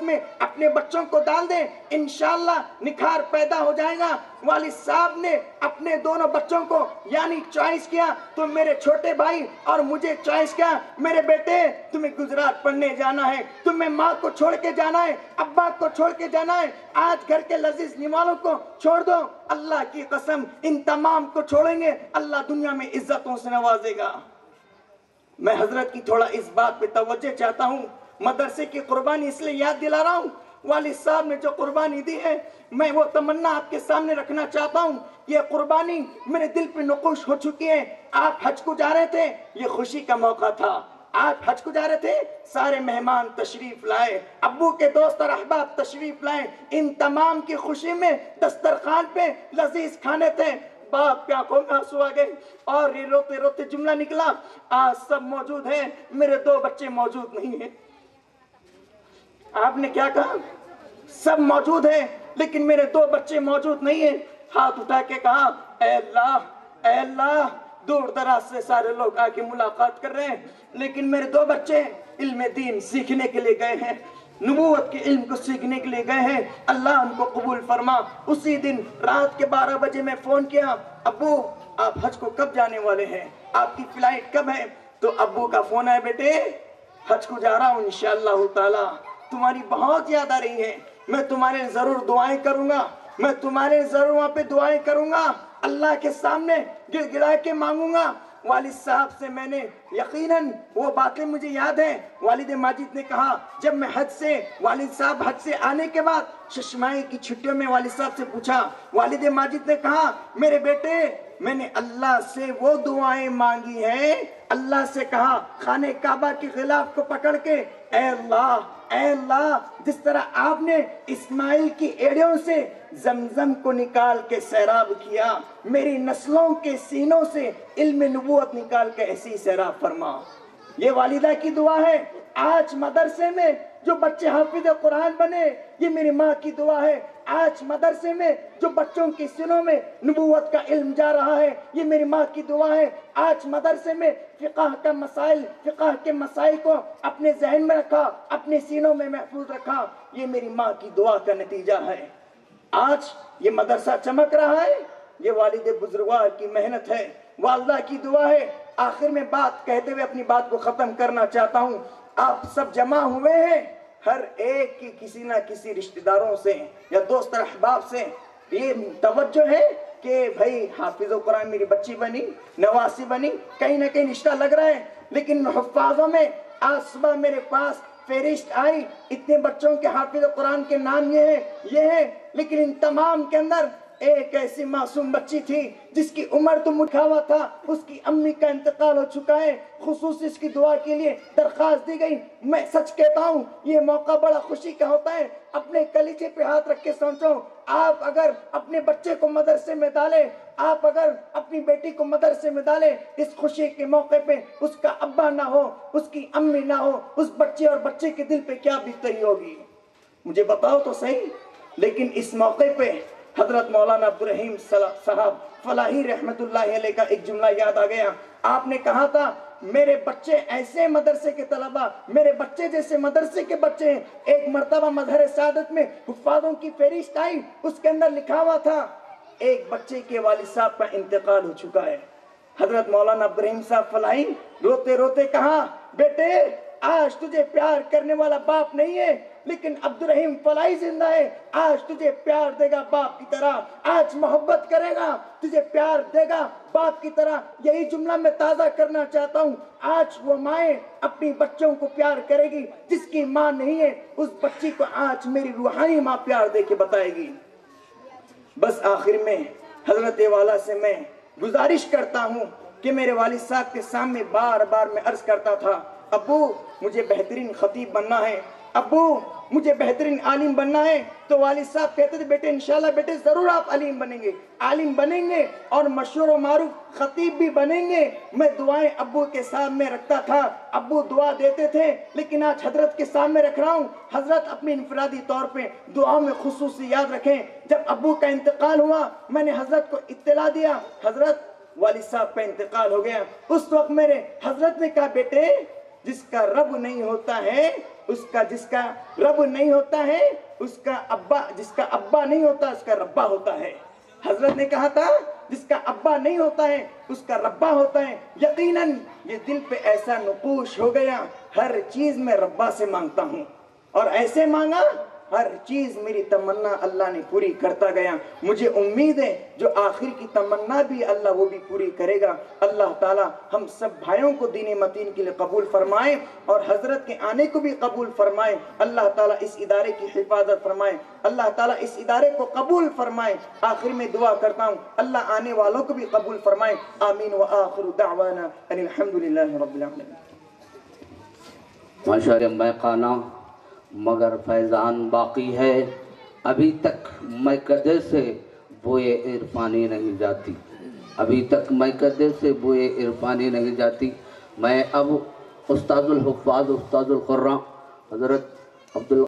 میں اپنے بچوں کو ڈال دیں، انشاءاللہ نکھار پیدا ہو جائے گا۔ والد صاحب نے اپنے دونوں بچوں کو یعنی چوائس کیا تو میرے چھوٹے بھائی اور مجھے چوائس کیا، میرے بیٹے تمہیں گجرات پڑھنے جانا ہے، تمہیں ماں کو چھوڑ کے جانا ہے، ابا کو چھوڑ کے جانا ہے، آج گھر کے لذیذ نوالوں کو چھوڑ دو، اللہ کی قسم ان تمام کو چھوڑیں گے اللہ دنیا میں عزتوں سے نوازے گا۔ میں حضرت کی تھوڑا اس بات پہ توجہ چاہتا ہوں، مدرسے کی قربانی اس لیے یاد دلا رہا ہوں، والد صاحب نے جو قربانی دی ہے میں وہ تمنا آپ کے سامنے رکھنا چاہتا ہوں۔ یہ قربانی میرے دل پہ نقوش ہو چکی ہے۔ آپ حج کو جا رہے تھے، یہ خوشی کا موقع تھا، آپ حج کو جا رہے تھے، سارے مہمان تشریف لائے، ابو کے دوست اور احباب تشریف لائے، ان تمام کی خوشی میں دسترخوان پہ لذیذ کھانے تھے، باپ کی آنکھوں میں آنسو آ گئے اور یہ روتے روتے جملہ نکلا، آج سب موجود ہیں، میرے 2 بچے موجود نہیں ہیں۔ آپ نے کیا کہا؟ سب موجود ہیں لیکن میرے 2 بچے موجود نہیں ہیں۔ ہاتھ اٹھا کے کہا، اے اللہ، اے اللہ، دور دراز سے سارے لوگ آ کے ملاقات کر رہے ہیں لیکن میرے 2 بچے علم دین سیکھنے کے لیے گئے ہیں، نبوت کے علم کو سیکھنے کے لیے گئے ہیں، اللہ ان کو قبول فرما۔ اسی دن رات کے 12 بجے میں فون کیا، ابو آپ حج کو کب جانے والے ہیں، آپ کی فلائٹ کب ہے؟ تو ابو کا فون ہے، بیٹے حج کو جا رہا ہوں انشاءاللہ تعالی، تمہاری بہت یاد آ رہی ہے، میں تمہارے ضرور دعائیں کروں گا، میں تمہارے ضرور وہاں پہ دعائیں کروں گا، اللہ کے سامنے گڑ گڑا کے مانگوں گا۔ والد صاحب سے میں نے یقیناً وہ باتیں مجھے یاد ہیں، والد ماجد نے کہا جب میں حج سے والد صاحب حج سے آنے کے بعد ششمائی کی چھٹیوں میں والد صاحب سے پوچھا، والد ماجد نے کہا میرے بیٹے میں نے اللہ سے وہ دعائیں مانگی ہیں، اللہ سے کہا خانہ کعبہ کی غلاف کو پکڑ کے، اے اللہ اے اللہ، جس طرح آپ نے اسماعیل کی ایڑیوں سے زمزم کو نکال کے سیراب کیا، میری نسلوں کے سینوں سے علم نبوت نکال کے ایسی سیراب فرما۔ یہ والدہ کی دعا ہے۔ آج مدرسے میں جو بچے حافظ قرآن بنے، یہ میری ماں کی دعا ہے۔ آج مدرسے میں جو بچوں کی سینوں میں نبوت کا علم جا رہا ہے، یہ میری ماں کی دعا ہے۔ آج مدرسے میں فقہ کے مسائل کو اپنے ذہن میں رکھا، اپنے سینوں میں محفوظ رکھا، یہ میری ماں کی دعا کا نتیجہ ہے۔ آج یہ مدرسہ چمک رہا ہے، یہ والد بزرگوار کی محنت ہے، والدہ کی دعا ہے۔ آخر میں بات کہتے ہوئے اپنی بات کو ختم کرنا چاہتا ہوں۔ آپ سب جمع ہوئے ہیں، ہر ایک کی کسی نہ کسی رشتہ داروں سے یا دوست اور احباب سے یہ توجہ ہے کہ بھائی حافظ قرآن میری بچی بنی، نواسی بنی، کہیں نہ کہیں رشتہ لگ رہا ہے، لیکن حفاظوں میں آج صبح میرے پاس فہرست آئی، اتنے بچوں کے حافظ قرآن کے نام یہ ہے، لیکن ان تمام کے اندر ایک ایسی معصوم بچی تھی جس کی عمر تو مٹھاوا تھا، اس کی امی کا انتقال ہو چکا ہے، خصوصی اس کی دعا کے لیے درخواست دی گئی۔ میں سچ کہتا ہوں یہ موقع بڑا خوشی کا ہوتا ہے، اپنے کلیجے پہ ہاتھ رکھ کے سوچو، آپ اگر اپنے بچے کو مدرسے میں ڈالیں، آپ اگر اپنی بیٹی کو مدرسے میں ڈالیں، اس خوشی کے موقع پہ اس کا ابا نہ ہو، اس کی امی نہ ہو، اس بچے اور بچے کے دل پہ کیا بیتری ہوگی، مجھے بتاؤ تو صحیح۔ لیکن اس موقع پہ حضرت مولانا عبدالرحیم صاحب فلاحی رحمت اللہ علیہ کا ایک جملہ یاد آ گیا۔ آپ نے کہا تھا میرے بچے ایسے مدرسے کے طلبہ، میرے بچے جیسے مدرسے کے بچے ہیں۔ ایک مرتبہ مظہر سعادت میں حفاظوں کی فہرست آئی، اس کے اندر لکھا ہوا تھا ایک بچے کے والد صاحب کا انتقال ہو چکا ہے۔ حضرت مولانا عبدالرحیم صاحب فلاحی روتے روتے کہا بیٹے آج تجھے پیار کرنے والا باپ نہیں ہے، لیکن عبدالرحیم فلاحی زندہ ہے، آج تجھے پیار دے گا باپ کی طرح، آج محبت کرے گا، تجھے پیار دے گا باپ کی طرح۔ یہی جملہ میں تازہ کرنا چاہتا ہوں، آج وہ مائیں اپنی بچوں کو پیار کرے گی، جس کی ماں نہیں ہے اس بچی کو آج میری روحانی ماں پیار دے کے بتائے گی۔ بس آخر میں حضرت والا سے میں گزارش کرتا ہوں کہ میرے والد صاحب کے سامنے بار بار میں عرض کرتا تھا ابو مجھے بہترین خطیب بننا ہے، ابو مجھے بہترین عالم بننا ہے، تو والد صاحب کہتے تھے بیٹے انشاءاللہ بیٹے ضرور آپ عالم بنیں گے، عالم بنیں گے اور مشہور و معروف خطیب بھی بنیں گے۔ میں دعائیں ابو کے سامنے رکھتا تھا، ابو دعا دیتے تھے، لیکن آج حضرت کے سامنے رکھ رہا ہوں۔ حضرت اپنی انفرادی طور پہ دعاؤں میں خصوصی یاد رکھیں۔ جب ابو کا انتقال ہوا میں نے حضرت کو اطلاع دیا حضرت والد صاحب کا انتقال ہو گیا۔ اس وقت میرے حضرت نے کہا بیٹے جس کا رب نہیں ہوتا ہے جس کا رب نہیں ہوتا ہے جس کا ابا نہیں ہوتا اس کا ربا ہوتا ہے. حضرت نے کہا تھا جس کا ابا نہیں ہوتا ہے اس کا ربا ہوتا ہے. یقیناً یہ دل پہ ایسا نقوش ہو گیا ہر چیز میں ربا سے مانگتا ہوں اور ایسے مانگا ہر چیز میری تمنا اللہ نے پوری کرتا گیا. مجھے امید ہے جو آخر کی تمنا بھی اللہ وہ بھی پوری کرے گا. اللہ تعالیٰ ہم سب بھائیوں کو دین متین کے لیے قبول فرمائے اور حضرت کے آنے کو بھی قبول فرمائے. اللہ تعالیٰ اس ادارے کی حفاظت فرمائے. اللہ تعالیٰ اس ادارے کو قبول فرمائے. آخر میں دعا کرتا ہوں اللہ آنے والوں کو بھی قبول فرمائے. آمین وآخر دعوانا ان الحمدللہ رب العالمین. ماشاءاللہ میں قانا مگر فیضان باقی ہے. ابھی تک میں کدے سے بوئے عرفانی نہیں جاتی. ابھی تک میں کدے سے بوئے عرفانی نہیں جاتی. میں اب استاد الحفاظ استاد القراء حضرت عبد